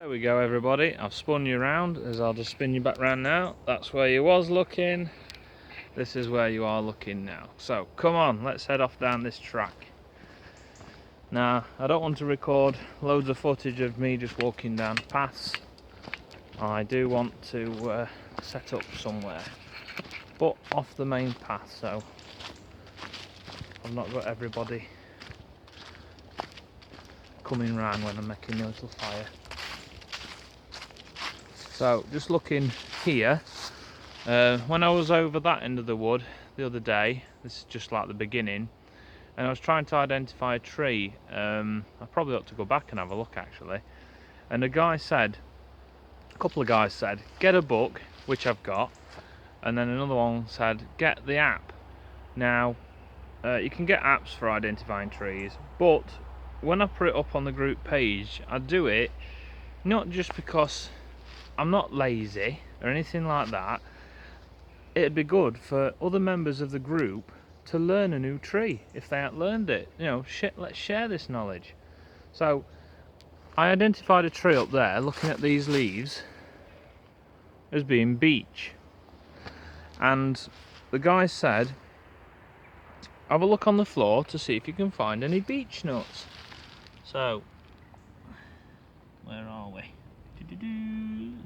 There we go, everybody. I've spun you around, as I'll just spin you back round now. That's where you was looking. This is where you are looking now. So come on, let's head off down this track. Now, I don't want to record loads of footage of me just walking down paths. I do want to set up somewhere, but off the main path, so I've not got everybody coming round when I'm making a little fire. So just looking here, when I was over that end of the wood the other day, this is just like the beginning, and I was trying to identify a tree. I probably ought to go back and have a look actually. And a couple of guys said, get a book, which I've got, and then another one said, get the app. Now, you can get apps for identifying trees, but when I put it up on the group page, I do it not just because I'm not lazy or anything like that. It'd be good for other members of the group to learn a new tree if they haven't learned it. You know, let's share this knowledge. So I identified a tree up there, looking at these leaves, as being beech. And the guy said, have a look on the floor to see if you can find any beech nuts. So, where are we?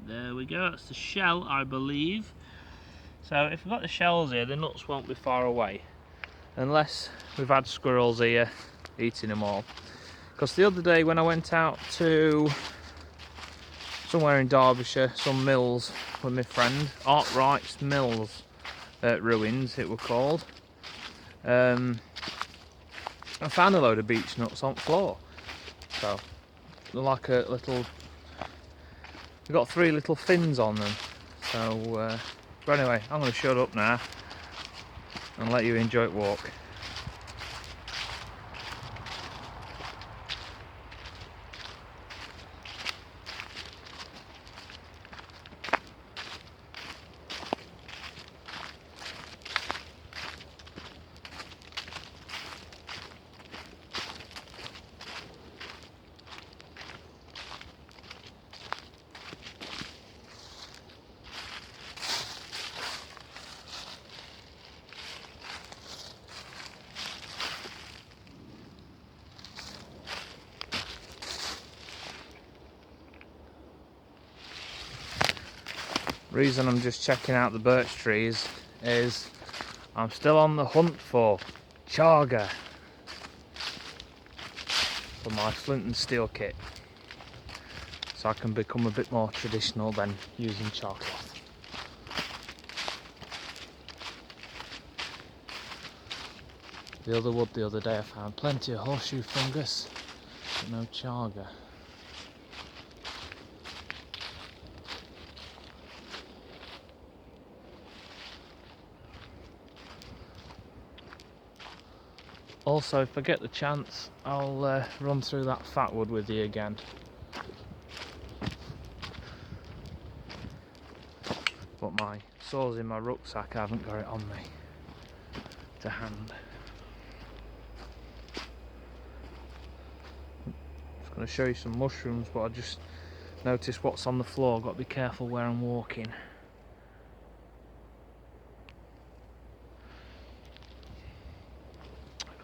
There we go, that's the shell, I believe. So if we've got the shells here, the nuts won't be far away, unless we've had squirrels here eating them all. Because the other day when I went out to somewhere in Derbyshire, some mills with my friend, Arkwright's Mills Ruins it were called, I found a load of beech nuts on the floor. So they're like a little, they've got 3 little fins on them. So but anyway, I'm going to shut up now and let you enjoy it walk. Reason I'm just checking out the birch trees is I'm still on the hunt for chaga for my flint and steel kit, so I can become a bit more traditional than using charcloth. The other wood the other day I found plenty of horseshoe fungus, but no chaga. Also, if I get the chance, I'll run through that fat wood with you again. But my saw's in my rucksack, I haven't got it on me to hand. Just going to show you some mushrooms, but I just noticed what's on the floor. Got to be careful where I'm walking.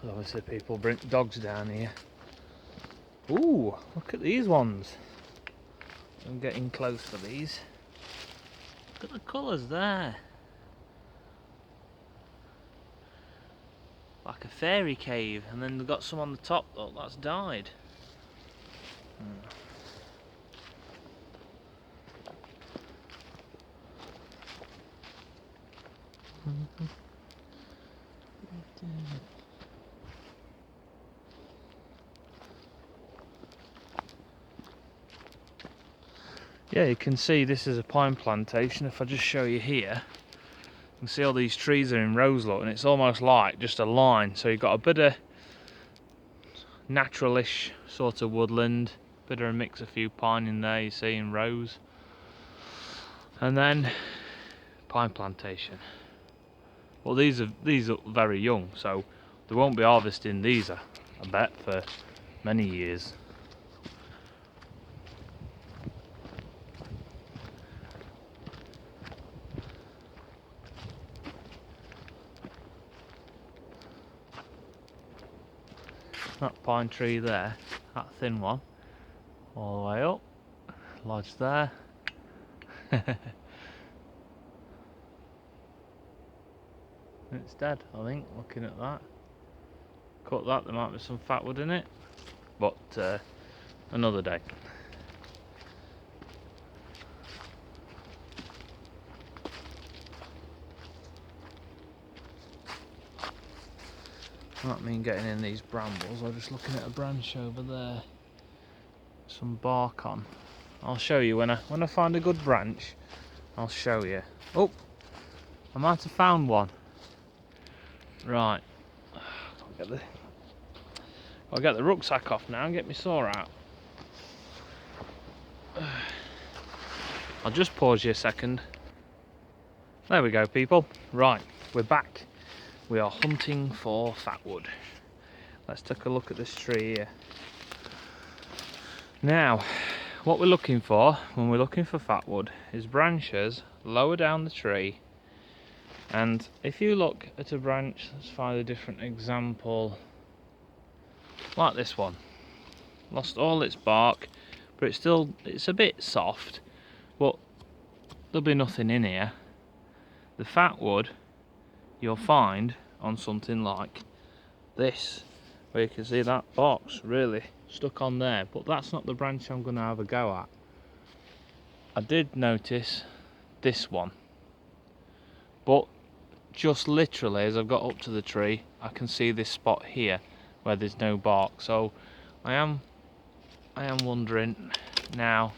Obviously people bring dogs down here. Ooh, look at these ones. I'm getting close for these. Look at the colours there. Like a fairy cave, and then they've got some on the top though, that's died. Yeah, you can see this is a pine plantation. If I just show you here, you can see all these trees are in rows, look, and it's almost like just a line. So you've got a bit of naturalish sort of woodland, bit of a mix, a few pine in there, you see, in rows, and then pine plantation. Well, these are very young, so they won't be harvesting these, I bet, for many years. that pine tree there, that thin one, all the way up, lodged there. It's dead, I think, looking at that. Cut that, there might be some fat wood in it, but another day. I don't mean getting in these brambles, I'm just looking at a branch over there. Some bark on. I'll show you when I find a good branch, I'll show you. Oh, I might have found one. Right. I'll get the rucksack off now and get my saw out. I'll just pause you a second. There we go, people. Right, we're back. We are hunting for fat wood. Let's take a look at this tree here. Now, what we're looking for when we're looking for fat wood is branches lower down the tree. And if you look at a branch, let's find a different example, like this one. Lost all its bark, but it's a bit soft, but there'll be nothing in here. The fat wood you'll find on something like this, where you can see that bark's really stuck on there, but that's not the branch I'm going to have a go at. I did notice this one, but just literally as I've got up to the tree, I can see this spot here where there's no bark. So I am wondering now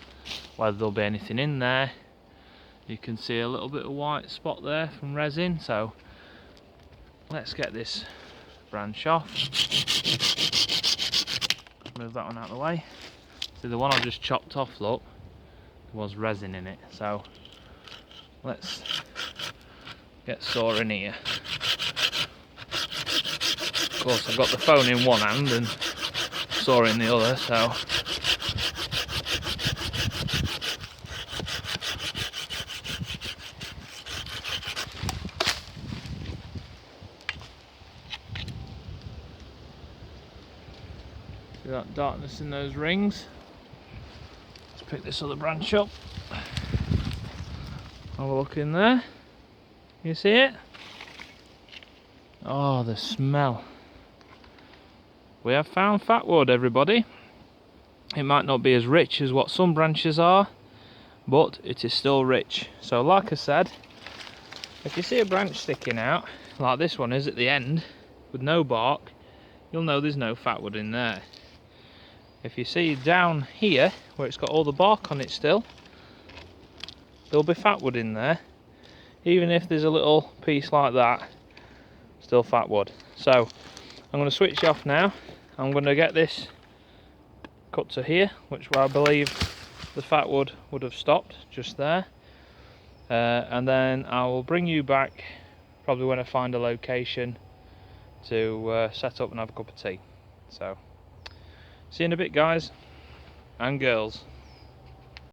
whether there'll be anything in there. You can see a little bit of white spot there from resin, so let's get this branch off. Move that one out of the way. See, the one I just chopped off, look, there was resin in it, so let's get saw in here. Of course, I've got the phone in one hand and saw in the other, so see that darkness in those rings. Let's pick this other branch up. Have a look in there. You see it? Oh, the smell. We have found fat wood, everybody. It might not be as rich as what some branches are, but it is still rich. So like I said, if you see a branch sticking out, like this one is at the end, with no bark, you'll know there's no fat wood in there. If you see down here, where it's got all the bark on it still, there'll be fat wood in there. Even if there's a little piece like that, still fat wood. So I'm going to switch off now. I'm going to get this cut to here, which where I believe the fat wood would have stopped, just there. And then I will bring you back probably when I find a location to set up and have a cup of tea. So see you in a bit, guys and girls.